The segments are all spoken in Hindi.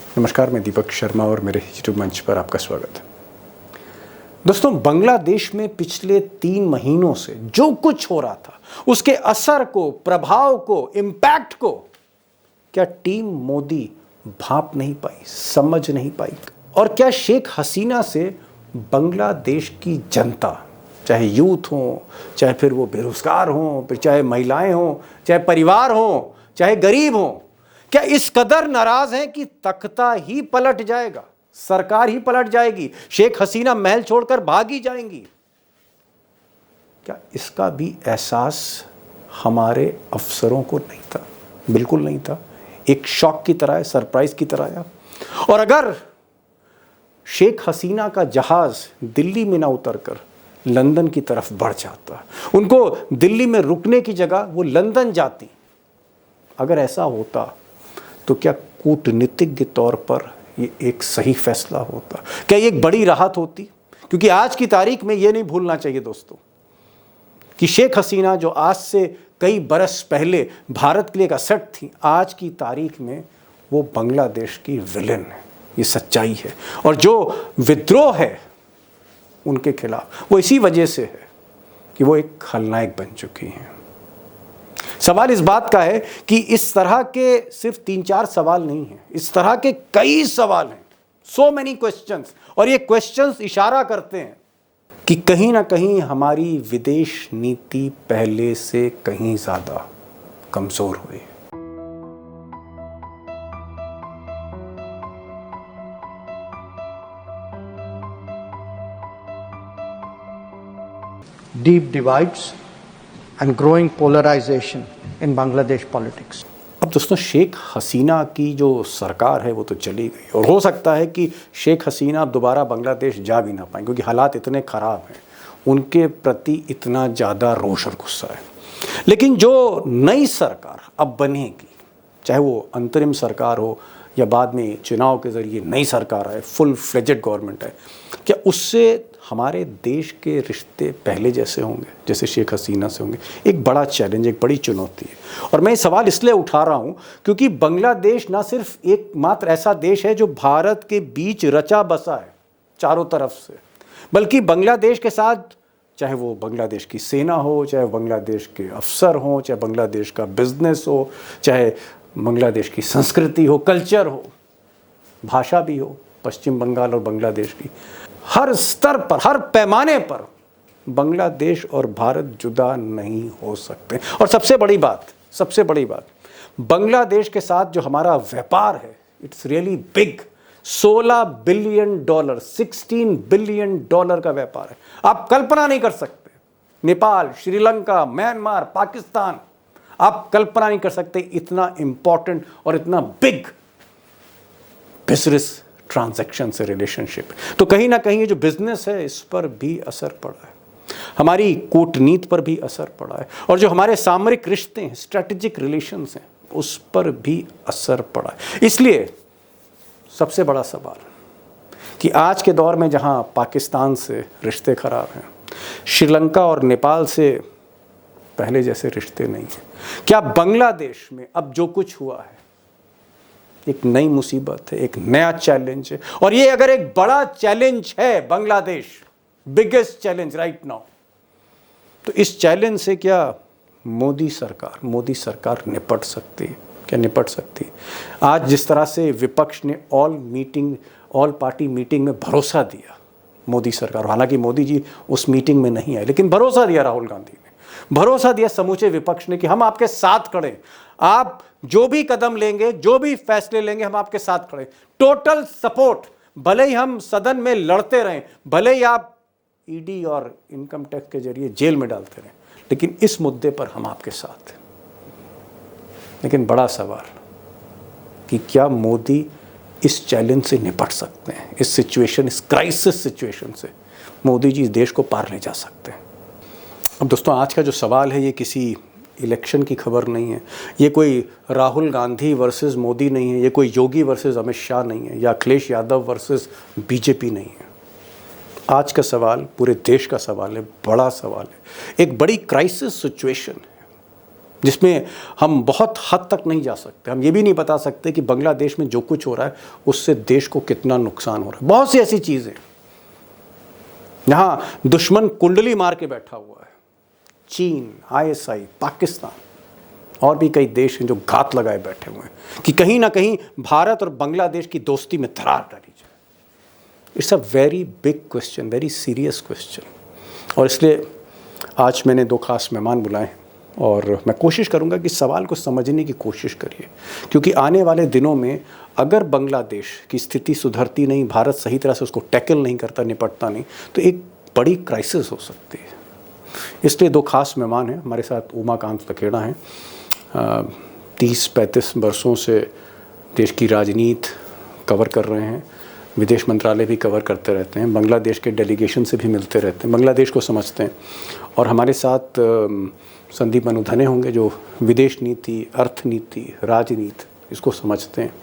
नमस्कार, मैं दीपक शर्मा और मेरे यूट्यूब मंच पर आपका स्वागत है। दोस्तों, बांग्लादेश में पिछले 3 महीनों से जो कुछ हो रहा था उसके असर को, प्रभाव को, इम्पैक्ट को क्या टीम मोदी भांप नहीं पाई, समझ नहीं पाई? और क्या शेख हसीना से बांग्लादेश की जनता, चाहे यूथ हो, चाहे फिर वो बेरोजगार हो, फिर चाहे महिलाएं हो, चाहे परिवार हो, चाहे गरीब हो, क्या इस कदर नाराज हैं कि तख्ता ही पलट जाएगा, सरकार ही पलट जाएगी, शेख हसीना महल छोड़कर भागी जाएंगी? क्या इसका भी एहसास हमारे अफसरों को नहीं था? बिल्कुल नहीं था। एक शॉक की तरह है, सरप्राइज की तरह है। और अगर शेख हसीना का जहाज दिल्ली में ना उतरकर लंदन की तरफ बढ़ जाता, उनको दिल्ली में रुकने की जगह वो लंदन जाती, अगर ऐसा होता तो क्या कूटनीतिक के तौर पर ये एक सही फैसला होता? क्या ये एक बड़ी राहत होती? क्योंकि आज की तारीख में ये नहीं भूलना चाहिए दोस्तों कि शेख हसीना जो आज से कई बरस पहले भारत के लिए एक असेट थी, आज की तारीख में वो बांग्लादेश की विलेन है। ये सच्चाई है। और जो विद्रोह है उनके खिलाफ, वो इसी वजह से है कि वो एक खलनायक बन चुकी हैं। सवाल इस बात का है कि इस तरह के सिर्फ 3-4 सवाल नहीं हैं, इस तरह के कई सवाल हैं, सो मेनी क्वेश्चंस। और ये क्वेश्चंस इशारा करते हैं कि कहीं ना कहीं हमारी विदेश नीति पहले से कहीं ज्यादा कमजोर हुई है। Deep divides and growing polarization in Bangladesh politics. अब दोस्तों, शेख हसीना की जो सरकार है वो तो चली गई, और हो सकता है कि शेख हसीना अब दोबारा बांग्लादेश जा भी ना पाए, क्योंकि हालात इतने ख़राब हैं, उनके प्रति इतना ज़्यादा रोष और गुस्सा है। लेकिन जो नई सरकार अब बनेगी, चाहे वो अंतरिम सरकार हो या बाद में चुनाव के ज़रिए नई सरकार है, फुल फ्लेजेड गवर्नमेंट है, क्या उससे हमारे देश के रिश्ते पहले जैसे होंगे जैसे शेख हसीना से होंगे? एक बड़ा चैलेंज, एक बड़ी चुनौती है। और मैं ये सवाल इसलिए उठा रहा हूँ क्योंकि बांग्लादेश ना सिर्फ एकमात्र ऐसा देश है जो भारत के बीच रचा बसा है चारों तरफ से, बल्कि बांग्लादेश के साथ, चाहे वो बांग्लादेश की सेना हो, चाहे बांग्लादेश के अफसर हो, चाहे बांग्लादेश का बिजनेस हो, चाहे बांग्लादेश की संस्कृति हो, कल्चर हो, भाषा भी हो, पश्चिम बंगाल और बांग्लादेश की, हर स्तर पर, हर पैमाने पर बांग्लादेश और भारत जुदा नहीं हो सकते। और सबसे बड़ी बात, बांग्लादेश के साथ जो हमारा व्यापार है, it's really big. $16 billion, $16 billion का व्यापार है। आप कल्पना नहीं कर सकते। नेपाल, श्रीलंका, म्यांमार, पाकिस्तान, आप कल्पना नहीं कर सकते इतना इंपॉर्टेंट और इतना बिग बिजनेस ट्रांजैक्शन से रिलेशनशिप। तो कहीं ना कहीं ये जो बिजनेस है इस पर भी असर पड़ा है, हमारी कूटनीति पर भी असर पड़ा है, और जो हमारे सामरिक रिश्ते हैं, स्ट्रेटेजिक रिलेशंस हैं, उस पर भी असर पड़ा है। इसलिए सबसे बड़ा सवाल कि आज के दौर में जहां पाकिस्तान से रिश्ते खराब हैं, श्रीलंका और नेपाल से पहले जैसे रिश्ते नहीं हैं, क्या बांग्लादेश में अब जो कुछ हुआ है एक नई मुसीबत है, एक नया चैलेंज है? और ये अगर एक बड़ा चैलेंज है Bangladesh, biggest challenge right now, तो इस चैलेंज से क्या मोदी सरकार निपट सकती है? क्या निपट सकती है? आज जिस तरह से विपक्ष ने ऑल पार्टी मीटिंग में भरोसा दिया मोदी सरकार, हालांकि मोदी जी उस मीटिंग में नहीं आए, लेकिन भरोसा दिया राहुल गांधी ने, भरोसा दिया समूचे विपक्ष ने कि हम आपके साथ खड़े, आप जो भी कदम लेंगे, जो भी फैसले लेंगे, हम आपके साथ खड़े, टोटल सपोर्ट। भले ही हम सदन में लड़ते रहें, भले ही आप ईडी और इनकम टैक्स के जरिए जेल में डालते रहें, लेकिन इस मुद्दे पर हम आपके साथ हैं। लेकिन बड़ा सवाल कि क्या मोदी इस चैलेंज से निपट सकते हैं? इस सिचुएशन, इस क्राइसिस सिचुएशन से मोदी जी इस देश को पार ले जा सकते हैं? अब दोस्तों, आज का जो सवाल है ये किसी इलेक्शन की खबर नहीं है, ये कोई राहुल गांधी वर्सेस मोदी नहीं है, ये कोई योगी वर्सेस अमित शाह नहीं है, या अखिलेश यादव वर्सेस बीजेपी नहीं है। आज का सवाल पूरे देश का सवाल है, बड़ा सवाल है, एक बड़ी क्राइसिस सिचुएशन है। जिसमें हम बहुत हद तक नहीं जा सकते। हम ये भी नहीं बता सकते कि बांग्लादेश में जो कुछ हो रहा है उससे देश को कितना नुकसान हो रहा है। बहुत सी ऐसी चीज़ें यहाँ दुश्मन कुंडली मार के बैठा हुआ है, चीन, ISI, पाकिस्तान और भी कई देश हैं जो घात लगाए बैठे हुए हैं कि कहीं ना कहीं भारत और बांग्लादेश की दोस्ती में दरार डाली जाए। It's a very big question, very serious question. और इसलिए आज मैंने 2 खास मेहमान बुलाए हैं और मैं कोशिश करूंगा कि सवाल को समझने की कोशिश करिए, क्योंकि आने वाले दिनों में अगर बांग्लादेश की स्थिति सुधरती नहीं, भारत सही तरह से उसको टैकल नहीं करता, निपटता नहीं, तो एक बड़ी क्राइसिस हो सकती है। इसलिए 2 खास मेहमान हैं हमारे साथ। उमाकांत लखेड़ा हैं, 30-35 वर्षों से देश की राजनीति कवर कर रहे हैं, विदेश मंत्रालय भी कवर करते रहते हैं, बांग्लादेश के डेलीगेशन से भी मिलते रहते हैं, बांग्लादेश को समझते हैं। और हमारे साथ संदीप मनुधने होंगे जो विदेश नीति, अर्थनीति, राजनीति इसको समझते हैं,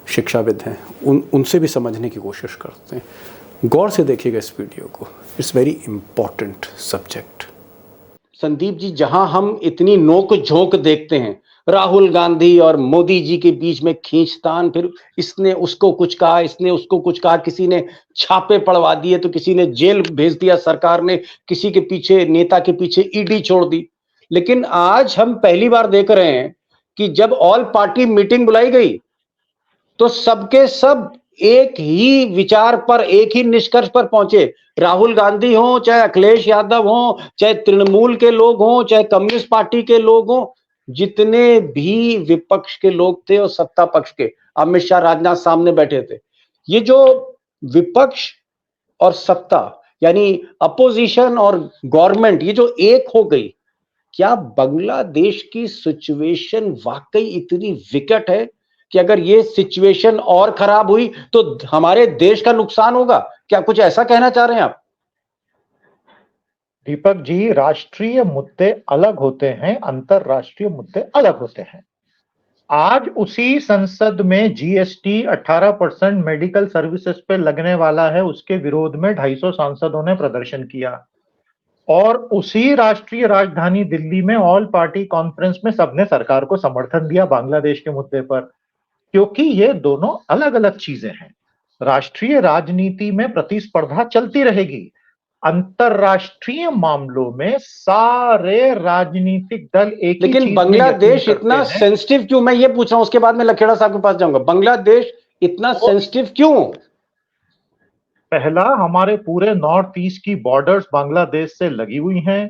शिक्षाविद हैं, उनसे भी समझने की कोशिश करते हैं। गौर से देखिएगा इस वीडियो को, it's very important subject. Sandeep ji, जहां हम इतनी नोक झोंक देखते हैं, राहुल गांधी और मोदी जी के बीच में खींचतान, फिर इसने उसको कुछ कहा, इसने उसको कुछ कहा, किसी ने छापे पड़वा दिए तो किसी ने जेल भेज दिया सरकार ने, किसी के पीछे, नेता के पीछे ईडी छोड़ दी। लेकिन आज हम पहली बार देख रहे हैं कि जब ऑल पार्टी मीटिंग बुलाई गई तो सबके सब एक ही विचार पर, एक ही निष्कर्ष पर पहुंचे। राहुल गांधी हो, चाहे अखिलेश यादव हो, चाहे तृणमूल के लोग हो, चाहे कम्युनिस्ट पार्टी के लोग हो, जितने भी विपक्ष के लोग थे और सत्ता पक्ष के, अमित शाह, राजनाथ सामने बैठे थे। ये जो विपक्ष और सत्ता यानी अपोजिशन और गवर्नमेंट, ये जो एक हो गई, क्या बांग्लादेश की सिचुएशन वाकई इतनी विकट है कि अगर ये सिचुएशन और खराब हुई तो हमारे देश का नुकसान होगा? क्या कुछ ऐसा कहना चाह रहे हैं आप? दीपक जी, राष्ट्रीय मुद्दे अलग होते हैं, अंतरराष्ट्रीय मुद्दे अलग होते हैं। आज उसी संसद में जीएसटी 18% मेडिकल सर्विसेज पे लगने वाला है, उसके विरोध में 250 सांसदों ने प्रदर्शन किया। और उसी राष्ट्रीय राजधानी दिल्ली में ऑल पार्टी कॉन्फ्रेंस में सबने सरकार को समर्थन दिया बांग्लादेश के मुद्दे पर, क्योंकि ये दोनों अलग अलग चीजें हैं। राष्ट्रीय राजनीति में प्रतिस्पर्धा चलती रहेगी, अंतरराष्ट्रीय मामलों में सारे राजनीतिक दल एक ही लेकिन चीज बांग्लादेश इतना सेंसिटिव क्यों, मैं ये पूछ रहा हूं, उसके बाद में लखेड़ा साहब के पास जाऊंगा। बांग्लादेश इतना सेंसिटिव क्यों? पहला, हमारे पूरे नॉर्थ ईस्ट की बॉर्डर्स बांग्लादेश से लगी हुई हैं।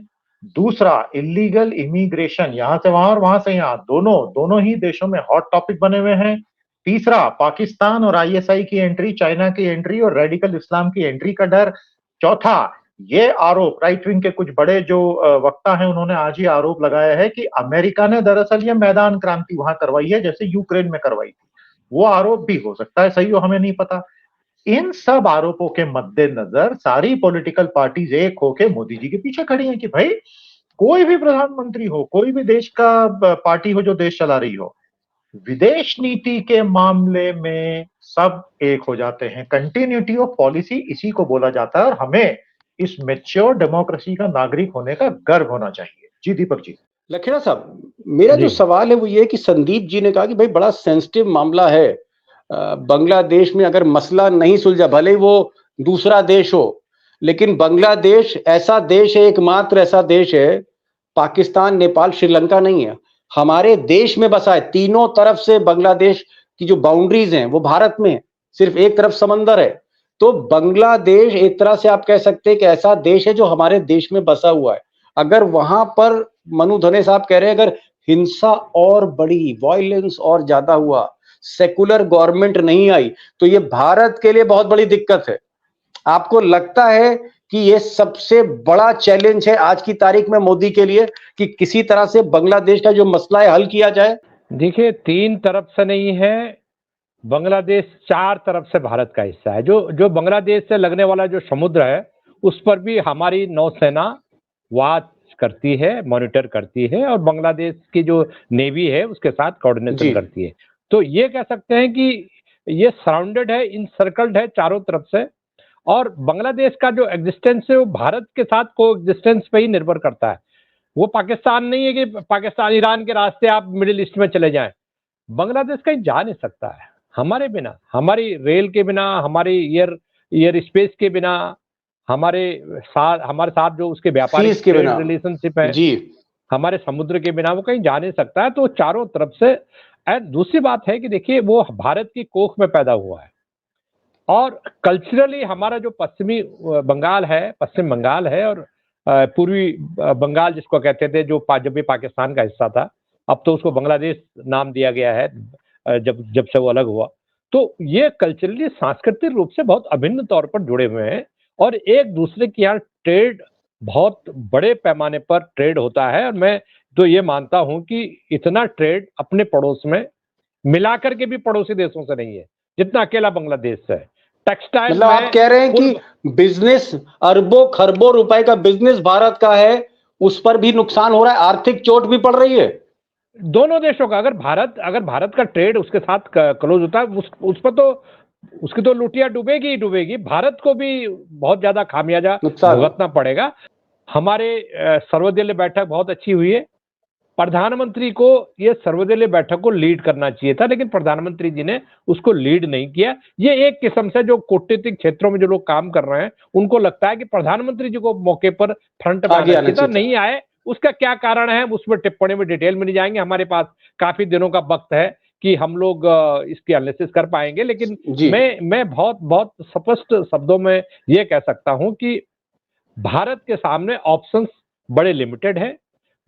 दूसरा, इलीगल इमिग्रेशन, यहां से वहां और वहां से यहां, दोनों ही देशों में हॉट टॉपिक बने हुए हैं। तीसरा, पाकिस्तान और ISI की एंट्री, चाइना की एंट्री और रेडिकल इस्लाम की एंट्री का डर। चौथा, ये आरोप राइट विंग के कुछ बड़े जो वक्ता हैं, उन्होंने आज ही आरोप लगाया है कि अमेरिका ने दरअसल ये मैदान क्रांति वहां करवाई है जैसे यूक्रेन में करवाई थी। वो आरोप भी हो सकता है सही हो, हमें नहीं पता। इन सब आरोपों के मद्देनजर सारी पॉलिटिकल पार्टीज एक होके मोदी जी के पीछे खड़ी हैं कि भाई कोई भी प्रधानमंत्री हो, कोई भी देश का पार्टी हो जो देश चला रही हो, विदेश नीति के मामले में सब एक हो जाते हैं। कंटिन्यूटी ऑफ पॉलिसी इसी को बोला जाता है और हमें इस मैच्योर डेमोक्रेसी का नागरिक होने का गर्व होना चाहिए। जी दीपक जी। लखेड़ा साहब, मेरा जो सवाल है वो ये है कि संदीप जी ने कहा कि भाई बड़ा सेंसिटिव मामला है, बांग्लादेश में अगर मसला नहीं सुलझा, भले ही वो दूसरा देश हो, लेकिन बांग्लादेश ऐसा देश है, एकमात्र ऐसा देश है, पाकिस्तान, नेपाल, श्रीलंका नहीं है, हमारे देश में बसा है। तीनों तरफ से बांग्लादेश की जो बाउंड्रीज हैं वो भारत में है, सिर्फ एक तरफ समंदर है। तो बांग्लादेश एक तरह से आप कह सकते हैं कि ऐसा देश है जो हमारे देश में बसा हुआ है। अगर वहां पर, मनु धने साहब कह रहे हैं, अगर हिंसा और बड़ी, वायलेंस और ज्यादा हुआ, सेकुलर गवर्नमेंट नहीं आई, तो ये भारत के लिए बहुत बड़ी दिक्कत है। आपको लगता है कि ये सबसे बड़ा चैलेंज है आज की तारीख में मोदी के लिए कि किसी तरह से बांग्लादेश का जो मसला है हल किया जाए? देखिए, 3 तरफ से नहीं है, बांग्लादेश 4 तरफ से भारत का हिस्सा है। जो बांग्लादेश से लगने वाला जो समुद्र है उस पर भी हमारी नौसेना वॉच करती है, मॉनिटर करती है और बांग्लादेश की जो नेवी है उसके साथ कोऑर्डिनेशन करती है। तो ये कह सकते हैं कि ये सराउंडेड है, इनसर्कल्ड है चारों तरफ से, और बांग्लादेश का जो एग्जिस्टेंस है वो भारत के साथ को एग्जिस्टेंस पे ही निर्भर करता है। वो पाकिस्तान नहीं है कि पाकिस्तान ईरान के रास्ते आप मिडिल ईस्ट में चले जाएं। बांग्लादेश कहीं जा नहीं सकता है हमारे बिना, हमारी रेल के बिना, हमारी एयर स्पेस के बिना, हमारे साथ जो उसके व्यापारिक फीस के बिना रिलेशनशिप है, जी, हमारे समुद्र के बिना वो कहीं जा नहीं सकता है। तो चारों तरफ से। एंड दूसरी बात है कि देखिए वो भारत की कोख में पैदा हुआ है और कल्चरली हमारा जो पश्चिम बंगाल है और पूर्वी बंगाल जिसको कहते थे, जब भी पाकिस्तान का हिस्सा था, अब तो उसको बांग्लादेश नाम दिया गया है जब से वो अलग हुआ। तो ये कल्चरली सांस्कृतिक रूप से बहुत अभिन्न तौर पर जुड़े हुए हैं और एक दूसरे के यहाँ ट्रेड बहुत बड़े पैमाने पर ट्रेड होता है। और मैं तो ये मानता हूं कि इतना ट्रेड अपने पड़ोस में मिलाकर के भी पड़ोसी देशों से नहीं है जितना अकेला बांग्लादेश से है। टेक्सटाइल मतलब आप कह रहे हैं कि बिजनेस अरबों खरबों रुपए का बिजनेस भारत का है, उस पर भी नुकसान हो रहा है, आर्थिक चोट भी पड़ रही है दोनों देशों का। अगर भारत का ट्रेड उसके साथ क्लोज होता है, उस पर तो उसकी तो लुटिया डूबेगी ही डूबेगी। भारत को भी बहुत ज्यादा खामियाजा भुगतना पड़ेगा। हमारे सर्वदलीय बैठक बहुत अच्छी हुई है। प्रधानमंत्री को ये सर्वदलीय बैठक को लीड करना चाहिए था, लेकिन प्रधानमंत्री जी ने उसको लीड नहीं किया। ये एक किस्म से जो कूटनीतिक क्षेत्रों में जो लोग काम कर रहे हैं उनको लगता है कि प्रधानमंत्री जी को मौके पर फ्रंट में आना चाहिए था, नहीं आए। उसका क्या कारण है उसमें टिप्पणी में डिटेल में नहीं जाएंगे, हमारे पास काफी दिनों का वक्त है कि हम लोग इसकी एनालिसिस कर पाएंगे। लेकिन मैं बहुत बहुत स्पष्ट शब्दों में ये कह सकता हूं कि भारत के सामने ऑप्शंस बड़े लिमिटेड है।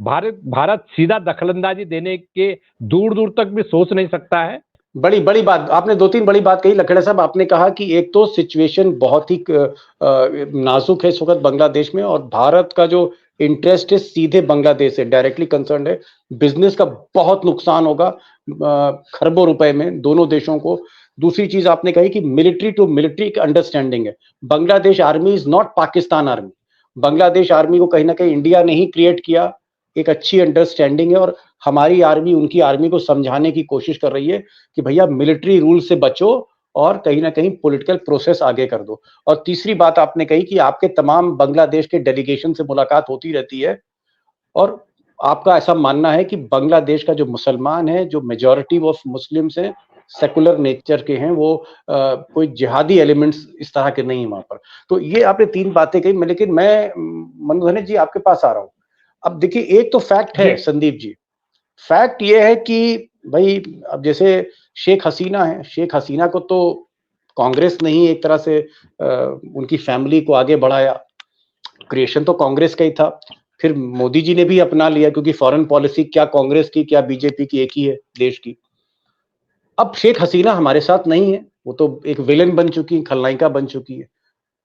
भारत सीधा दखलंदाजी देने के दूर दूर तक भी सोच नहीं सकता है। बड़ी बात आपने, 2-3 बड़ी बात कही लखेड़ा साहब। आपने कहा कि एक तो सिचुएशन बहुत ही नाजुक है इस वक्त बांग्लादेश में, और भारत का जो इंटरेस्ट है सीधे बांग्लादेश से डायरेक्टली कंसर्न है। बिजनेस का बहुत नुकसान होगा खरबों रुपए में दोनों देशों को। दूसरी चीज आपने कही कि मिलिट्री टू मिलिट्री की अंडरस्टैंडिंग है। Bangladesh army is not Pakistan army. Bangladesh army को कहीं ना कहीं इंडिया ने ही क्रिएट किया, एक अच्छी अंडरस्टैंडिंग है, और हमारी आर्मी उनकी आर्मी को समझाने की कोशिश कर रही है कि भैया मिलिट्री रूल से बचो और कहीं ना कहीं पॉलिटिकल प्रोसेस आगे कर दो। और तीसरी बात आपने कही कि आपके तमाम बांग्लादेश के डेलीगेशन से मुलाकात होती रहती है, और आपका ऐसा मानना है कि बांग्लादेश का जो मुसलमान है, जो मेजॉरिटी ऑफ मुस्लिम्स हैं, सेकुलर नेचर के हैं, वो कोई जिहादी एलिमेंट्स इस तरह के नहीं है वहां पर। तो ये आपने 3 बातें कही, लेकिन मैं मनोधने जी आपके पास आ रहा हूं। अब देखिए एक तो फैक्ट है संदीप जी, फैक्ट ये है कि भाई अब जैसे शेख हसीना है, शेख हसीना को तो कांग्रेस ने ही एक तरह से उनकी फैमिली को आगे बढ़ाया। क्रिएशन तो कांग्रेस का ही था, फिर मोदी जी ने भी अपना लिया, क्योंकि फॉरेन पॉलिसी क्या कांग्रेस की क्या बीजेपी की एक ही है देश की। अब शेख हसीना हमारे साथ नहीं है, वो तो एक विलेन बन चुकी है, खलनायिका बन चुकी है।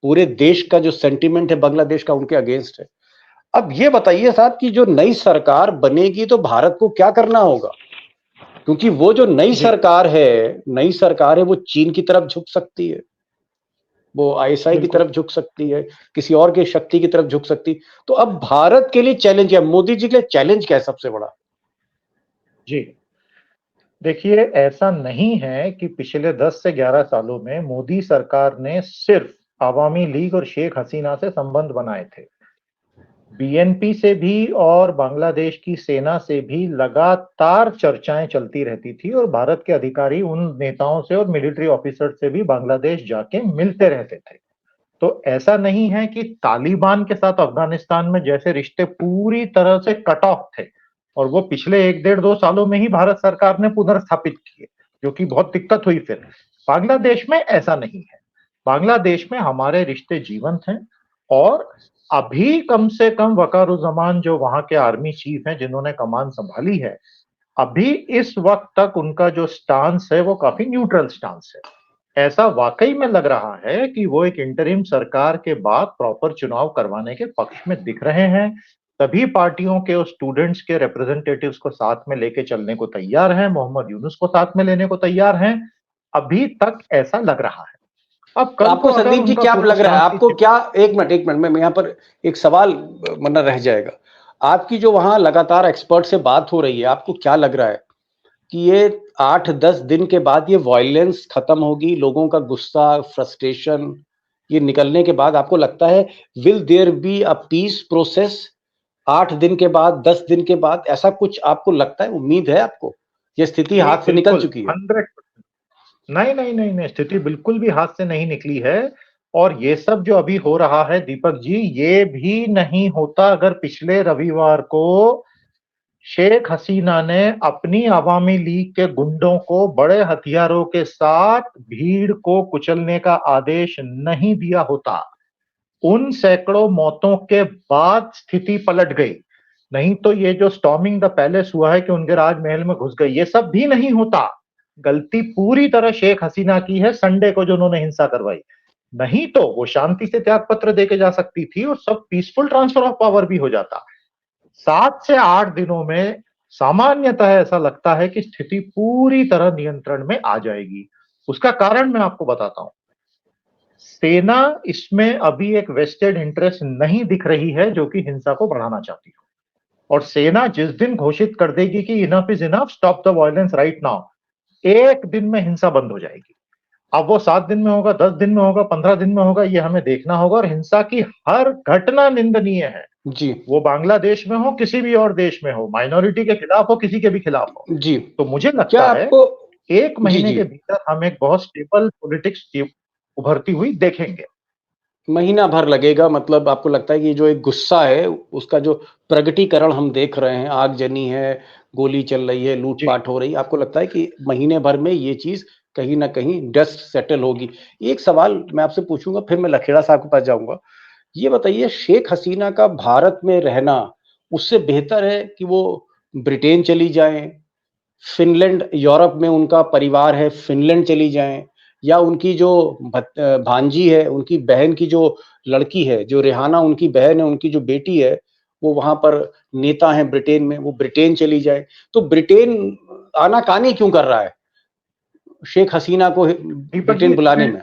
पूरे देश का जो सेंटिमेंट है बांग्लादेश का उनके अगेंस्ट है। अब ये बताइए साहब कि जो नई सरकार बनेगी तो भारत को क्या करना होगा, क्योंकि वो जो नई सरकार है वो चीन की तरफ झुक सकती है, वो आईएसआई की तरफ झुक सकती है, किसी और की शक्ति की तरफ झुक सकती। तो अब भारत के लिए चैलेंज क्या, मोदी जी के लिए चैलेंज क्या है सबसे बड़ा? जी देखिए, ऐसा नहीं है कि पिछले 10 से 11 सालों में मोदी सरकार ने सिर्फ आवामी लीग और शेख हसीना से संबंध बनाए थे। बीएनपी से भी और बांग्लादेश की सेना से भी लगातार चर्चाएं चलती रहती थी, और भारत के अधिकारी उन नेताओं से और मिलिट्री ऑफिसर से भी बांग्लादेश जाके मिलते रहते थे। तो ऐसा नहीं है कि तालिबान के साथ अफगानिस्तान में जैसे रिश्ते पूरी तरह से कट ऑफ थे, और वो पिछले 1-1.5-2 सालों में ही भारत सरकार ने पुनर्स्थापित किए, जो कि बहुत दिक्कत हुई। फिर बांग्लादेश में ऐसा नहीं है। बांग्लादेश में हमारे रिश्ते जीवंत हैं, और अभी कम से कम वकारुज्जमान जो वहां के आर्मी चीफ हैं जिन्होंने कमान संभाली है, अभी इस वक्त तक उनका जो स्टांस है वो काफी न्यूट्रल स्टांस है। ऐसा वाकई में लग रहा है कि वो एक इंटरिम सरकार के बाद प्रॉपर चुनाव करवाने के पक्ष में दिख रहे हैं। सभी पार्टियों के और स्टूडेंट्स के रिप्रेजेंटेटिव्स को साथ में लेके चलने को तैयार हैं, मोहम्मद यूनुस को साथ में लेने को तैयार हैं। अभी तक ऐसा लग रहा है। अब कल आपको संदीप जी क्या लग रहा है, आपको क्या, एक मिनट मैं यहाँ पर एक सवाल वरना रह जाएगा। आपकी जो वहां लगातार एक्सपर्ट से बात हो रही है, आपको क्या लग रहा है कि ये 8-10 दिन के बाद ये वायलेंस खत्म होगी, लोगों का गुस्सा, फ्रस्ट्रेशन ये निकलने के बाद आपको लगता है will there be a peace process, 8 दिन के बाद, 10 दिन के बाद, ऐसा कुछ आपको लगता है, उम्मीद है आपको? ये स्थिति हाथ से निकल चुकी है? 100%। नहीं नहीं नहीं नहीं, स्थिति बिल्कुल भी हाथ से नहीं निकली है। और ये सब जो अभी हो रहा है दीपक जी, ये भी नहीं होता अगर पिछले रविवार को शेख हसीना ने अपनी अवामी लीग के गुंडों को बड़े हथियारों के साथ भीड़ को कुचलने का आदेश नहीं दिया होता। उन सैकड़ों मौतों के बाद स्थिति पलट गई। नहीं तो ये जो स्टॉर्मिंग द पैलेस हुआ है कि उनके राजमहल में घुस गए, ये सब भी नहीं होता। गलती पूरी तरह शेख हसीना की है संडे को जो उन्होंने हिंसा करवाई। नहीं तो वो शांति से त्याग पत्र देके जा सकती थी और सब पीसफुल ट्रांसफर ऑफ पावर भी हो जाता। 7 से 8 दिनों में सामान्यतः ऐसा लगता है कि स्थिति पूरी तरह नियंत्रण में आ जाएगी। उसका कारण मैं आपको बताता हूं। सेना इसमें अभी एक वेस्टेड इंटरेस्ट नहीं दिख रही है जो कि हिंसा को बढ़ाना चाहती हो। और सेना जिस दिन घोषित कर देगी कि enough is enough, stop the violence right now, एक दिन में हिंसा बंद हो जाएगी। अब वो 7 दिन में होगा, 10 दिन में होगा, 15 दिन में होगा, ये हमें देखना होगा। और हिंसा की हर घटना निंदनीय है जी वो बांग्लादेश में हो, किसी भी और देश में हो, माइनॉरिटी के खिलाफ हो, किसी के भी खिलाफ हो। जी। तो मुझे क्या लगता है आपको 1 जी महीने जी के भीतर हम एक बहुत स्टेबल पॉलिटिक्स उभरती हुई देखेंगे। महीना भर लगेगा? मतलब आपको लगता है कि जो एक गुस्सा है उसका जो प्रगटीकरण हम देख रहे हैं, आगजनी है, गोली चल रही है, जी लूटपाट हो रही है, आपको लगता है कि महीने भर में ये चीज कहीं ना कहीं डस्ट सेटल होगी? एक सवाल मैं आपसे पूछूंगा, फिर मैं लखेड़ा साहब के पास जाऊंगा। ये बताइए, शेख हसीना का भारत में रहना उससे बेहतर है कि वो ब्रिटेन चली जाएं, फिनलैंड, यूरोप में उनका परिवार है, फिनलैंड चली जाएं, या उनकी जो भांजी है, उनकी बहन की जो लड़की है, जो रेहाना उनकी बहन है, उनकी जो बेटी है, वो वहां पर नेता है ब्रिटेन में, वो ब्रिटेन चली जाए? तो ब्रिटेन आनाकानी क्यों कर रहा है शेख हसीना को दीपक जी, ब्रिटेन बुलाने में?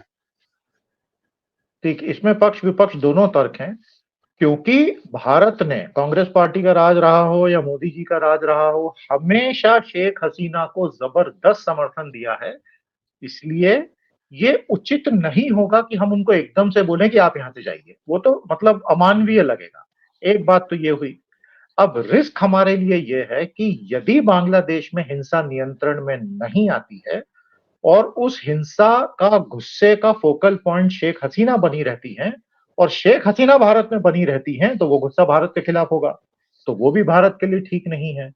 ठीक, इसमें पक्ष विपक्ष दोनों तर्क हैं। क्योंकि भारत ने, कांग्रेस पार्टी का राज रहा हो या मोदी जी का राज रहा हो, हमेशा शेख हसीना को जबरदस्त समर्थन दिया है। इसलिए ये उचित नहीं होगा कि हम उनको एकदम से बोलें कि आप यहां से जाइए, वो तो मतलब अमानवीय लगेगा। एक बात तो ये हुई। अब रिस्क हमारे लिए ये है कि यदि बांग्लादेश में हिंसा नियंत्रण में नहीं आती है और उस हिंसा का, गुस्से का फोकल पॉइंट शेख हसीना बनी रहती हैं और शेख हसीना भारत में बनी रहती हैं, तो वो गुस्सा भारत के खिलाफ होगा, तो वो भी भारत के लिए ठीक नहीं है।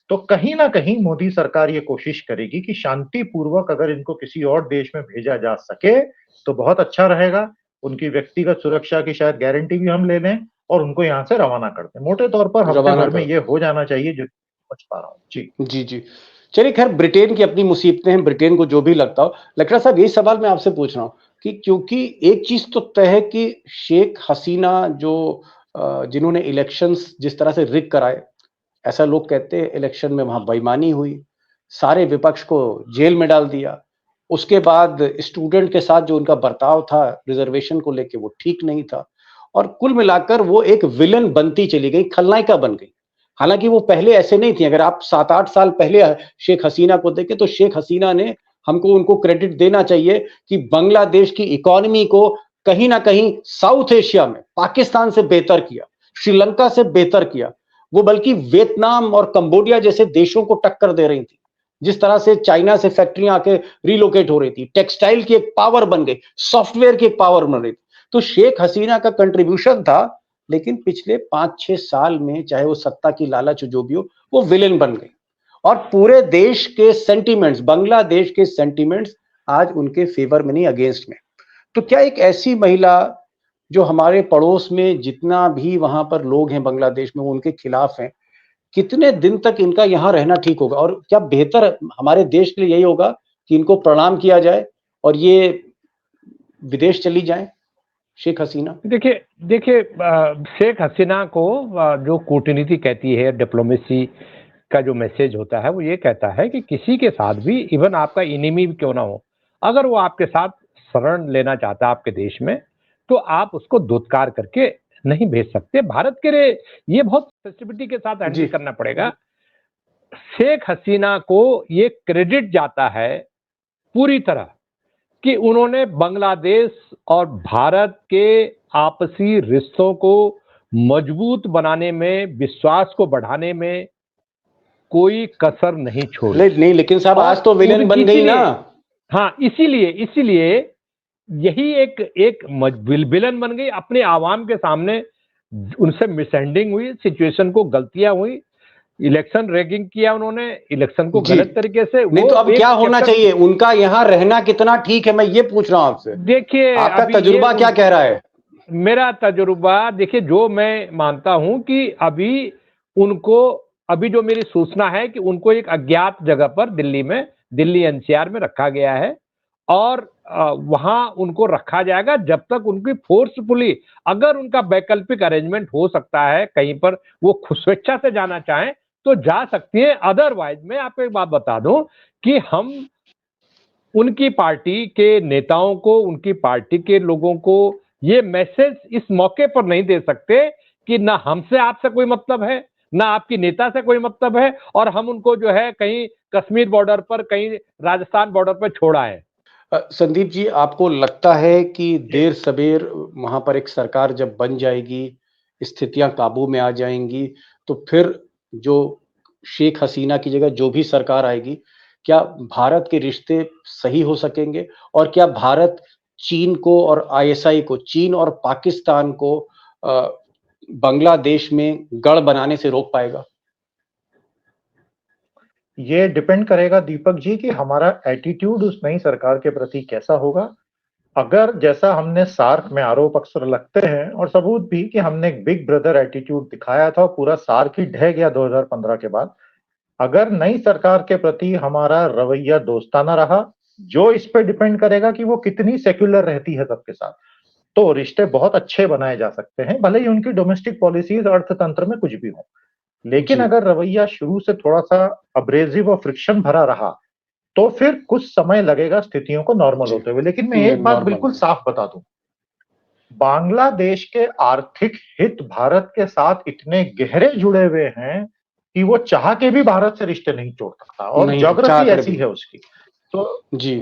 तो कहीं ना कहीं मोदी सरकार ये कोशिश करेगी कि शांतिपूर्वक अगर इनको किसी और देश में भेजा जा सके तो बहुत अच्छा रहेगा। उनकी व्यक्तिगत सुरक्षा की शायद गारंटी भी हम ले लें और उनको यहाँ से रवाना कर दें। मोटे तौर पर हफ्ते रवाना भर में कर ये हो जाना चाहिए, जो समझ पा रहा हूँ। जी जी जी। चलिए, खैर, ब्रिटेन की अपनी मुसीबतें हैं, ब्रिटेन को जो भी लगता हो। लकड़ा साहब, यही सवाल मैं आपसे पूछ रहा हूँ कि क्योंकि एक चीज तो तय है कि शेख हसीना जो जिन्होंने इलेक्शंस जिस तरह से रिग कराए, ऐसा लोग कहते हैं, इलेक्शन में वहां बेईमानी हुई, सारे विपक्ष को जेल में डाल दिया। उसके बाद स्टूडेंट के साथ जो उनका बर्ताव था रिजर्वेशन को लेके, वो ठीक नहीं था, और कुल मिलाकर वो एक विलन बनती चली गई, खलनायिका बन गई। हालांकि वो पहले ऐसे नहीं थी। अगर आप 7-8 साल पहले शेख हसीना को देखें तो शेख हसीना ने, हमको उनको क्रेडिट देना चाहिए कि बांग्लादेश की इकोनॉमी को कहीं ना कहीं साउथ एशिया में पाकिस्तान से बेहतर किया, श्रीलंका से बेहतर किया। वो बल्कि वियतनाम और कंबोडिया जैसे देशों को टक्कर दे रही थी। जिस तरह से चाइना से फैक्ट्रियां आके रिलोकेट हो रही थी, टेक्सटाइल की एक पावर बन गई, सॉफ्टवेयर की एक पावर बन रही थी। तो शेख हसीना का कंट्रीब्यूशन था, लेकिन पिछले 5-6 साल में, चाहे वो सत्ता की लालच जो भी हो, वो विलेन बन गई। और पूरे देश के सेंटीमेंट्स, बांग्लादेश के सेंटीमेंट्स आज उनके फेवर में नहीं, अगेंस्ट में। तो क्या एक ऐसी महिला जो हमारे पड़ोस में जितना भी वहां पर लोग हैं बांग्लादेश में, वो उनके खिलाफ हैं, कितने दिन तक इनका यहाँ रहना ठीक होगा? और क्या बेहतर हमारे देश के लिए यही होगा कि इनको प्रणाम किया जाए और ये विदेश चली जाए शेख हसीना? देखिए देखिए शेख हसीना को जो कूटनीति कहती है, डिप्लोमेसी का जो मैसेज होता है, वो ये कहता है कि किसी के साथ भी, इवन आपका इनिमी भी क्यों ना हो, अगर वो आपके साथ शरण लेना चाहता है आपके देश में, तो आप उसको दुत्कार करके नहीं भेज सकते। भारत के लिए ये बहुत सेंसिटिविटी के साथ हैंडल जी करना पड़ेगा। शेख हसीना को ये क्रेडिट जाता है पूरी तरह कि उन्होंने बांग्लादेश और भारत के आपसी रिश्तों को मजबूत बनाने में, विश्वास को बढ़ाने में कोई कसर नहीं छोड़ी। नहीं, लेकिन साहब आज तो विलेन बन गई ना। हाँ, इसीलिए यही एक विलन बन गई। अपने आवाम के सामने उनसे मिसहैंडलिंग हुई, सिचुएशन को गलतियां हुई, इलेक्शन रैगिंग किया उन्होंने, इलेक्शन को गलत तरीके से। नहीं तो अब क्या होना चाहिए? उनका यहाँ रहना कितना ठीक है, मैं ये पूछ रहा हूं आपसे। देखिए, आपका तजुर्बा क्या कह रहा है? मेरा तजुर्बा, देखिए, जो मैं मानता हूं कि अभी जो मेरी सूचना है कि उनको एक अज्ञात जगह पर दिल्ली एनसीआर में रखा गया है और वहां उनको रखा जाएगा जब तक उनकी फोर्सफुली, अगर उनका वैकल्पिक अरेंजमेंट हो सकता है, कहीं पर वो स्वेच्छा से जाना चाहें तो जा सकती है। अदरवाइज मैं आपको एक बात बता दूं कि हम उनकी पार्टी के नेताओं को, उनकी पार्टी के लोगों को ये मैसेज इस मौके पर नहीं दे सकते कि ना हमसे आपसे कोई मतलब है, ना आपकी नेता से कोई मतलब है, और हम उनको जो है कहीं कश्मीर बॉर्डर पर, कहीं राजस्थान बॉर्डर पर छोड़ा है। संदीप जी, आपको लगता है कि देर सबेर वहां पर एक सरकार जब बन जाएगी, स्थितियां काबू में आ जाएंगी, तो फिर जो शेख हसीना की जगह जो भी सरकार आएगी, क्या भारत के रिश्ते सही हो सकेंगे? और क्या भारत चीन को और आईएसआई को, चीन और पाकिस्तान को बांग्लादेश में गढ़ बनाने से रोक पाएगा? ये डिपेंड करेगा दीपक जी कि हमारा एटीट्यूड उस नई सरकार के प्रति कैसा होगा। अगर जैसा हमने सार्क में आरोप अक्सर लगते हैं और सबूत भी कि हमने एक बिग ब्रदर एटीट्यूड दिखाया था, पूरा सार्क ही ढह गया 2015 के बाद। अगर नई सरकार के प्रति हमारा रवैया दोस्ताना रहा, जो इस पे डिपेंड करेगा कि वो कितनी सेक्युलर रहती है सबके साथ, तो रिश्ते बहुत अच्छे बनाए जा सकते हैं, भले ही उनकी डोमेस्टिक पॉलिसीज अर्थतंत्र में कुछ भी हो। लेकिन अगर रवैया शुरू से थोड़ा सा अब्रेसिव और फ्रिक्शन भरा रहा, तो फिर कुछ समय लगेगा स्थितियों को नॉर्मल होते हुए। लेकिन मैं एक बात बिल्कुल साफ बता दूं, बांग्लादेश के आर्थिक हित भारत के साथ इतने गहरे जुड़े हुए हैं कि वो चाह के भी भारत से रिश्ते नहीं तोड़ सकता, और ज्योग्राफी ऐसी है उसकी। तो जी,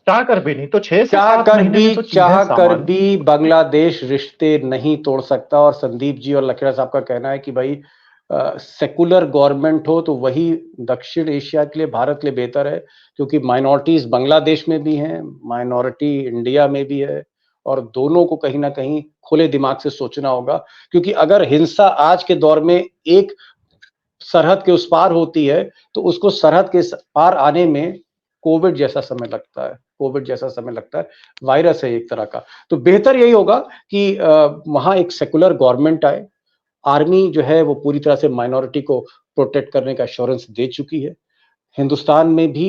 चाह कर भी नहीं तो 6 से 7 महीने में तो चाह कर भी बांग्लादेश रिश्ते नहीं तोड़ सकता। और संदीप जी और लखेड़ा साहब का कहना है कि भाई सेकुलर गवर्नमेंट हो तो वही दक्षिण एशिया के लिए, भारत के लिए बेहतर है, क्योंकि माइनॉरिटीज बांग्लादेश में भी हैं, माइनॉरिटी इंडिया में भी है, और दोनों को कहीं ना कहीं खुले दिमाग से सोचना होगा। क्योंकि अगर हिंसा आज के दौर में एक सरहद के उस पार होती है, तो उसको सरहद के पार आने में कोविड जैसा समय लगता है। वायरस है एक तरह का। तो बेहतर यही होगा कि वहां एक सेकुलर गवर्नमेंट आए। आर्मी जो है वो पूरी तरह से माइनॉरिटी को प्रोटेक्ट करने का एश्योरेंस दे चुकी है। हिंदुस्तान में भी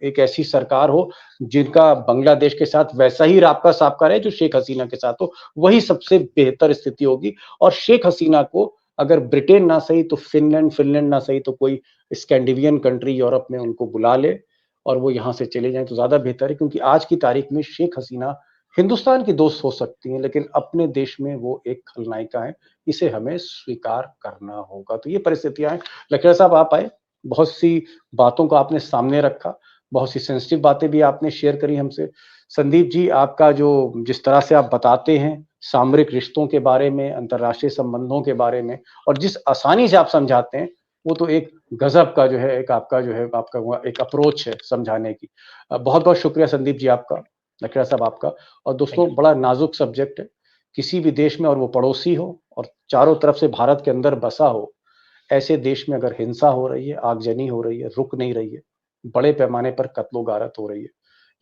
एक ऐसी सरकार हो जिनका बांग्लादेश के साथ वैसा ही राबता साबका रहे जो शेख हसीना के साथ हो, वही सबसे बेहतर स्थिति होगी। और शेख हसीना को अगर ब्रिटेन ना सही तो फिनलैंड ना सही तो कोई स्कैंडिनेवियन कंट्री यूरोप में उनको बुला ले और वो यहाँ से चले जाएं तो ज्यादा बेहतर है। क्योंकि आज की तारीख में शेख हसीना हिंदुस्तान की दोस्त हो सकती हैं, लेकिन अपने देश में वो एक खलनायिका है। इसे हमें स्वीकार करना होगा। तो ये परिस्थितियां हैं। लखेड़ा साहब, आप आए, बहुत सी बातों को आपने सामने रखा, बहुत सी सेंसिटिव बातें भी आपने शेयर करी हमसे। संदीप जी, आपका जो जिस तरह से आप बताते हैं सामरिक रिश्तों के बारे में, अंतर्राष्ट्रीय संबंधों के बारे में, और जिस आसानी से आप समझाते हैं, वो तो एक गजब का जो है, एक आपका एक अप्रोच है समझाने की। बहुत बहुत शुक्रिया संदीप जी आपका, लखेड़ा साहब आपका। और दोस्तों, बड़ा नाजुक सब्जेक्ट है। किसी भी देश में, और वो पड़ोसी हो और चारों तरफ से भारत के अंदर बसा हो, ऐसे देश में अगर हिंसा हो रही है, आगजनी हो रही है, रुक नहीं रही है, बड़े पैमाने पर कत्लो गारत हो रही है,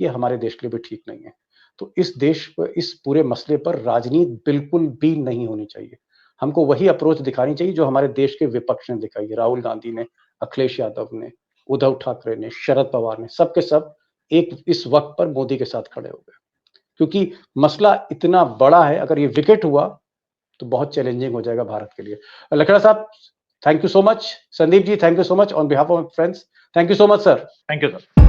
ये हमारे देश के लिए भी ठीक नहीं है। तो इस देश पर, इस पूरे मसले पर राजनीति बिल्कुल भी नहीं होनी चाहिए। हमको वही अप्रोच दिखानी चाहिए जो हमारे देश के विपक्ष ने दिखाई है। राहुल गांधी ने, अखिलेश यादव ने, उद्धव ठाकरे ने, शरद पवार ने, सबके सब एक इस वक्त पर मोदी के साथ खड़े हो गए। क्योंकि मसला इतना बड़ा है, अगर ये विकेट हुआ तो बहुत चैलेंजिंग हो जाएगा भारत के लिए। लखेड़ा साहब, thank you so much. Sandeep ji, thank you so much on behalf of friends. Thank you so much sir. Thank you sir.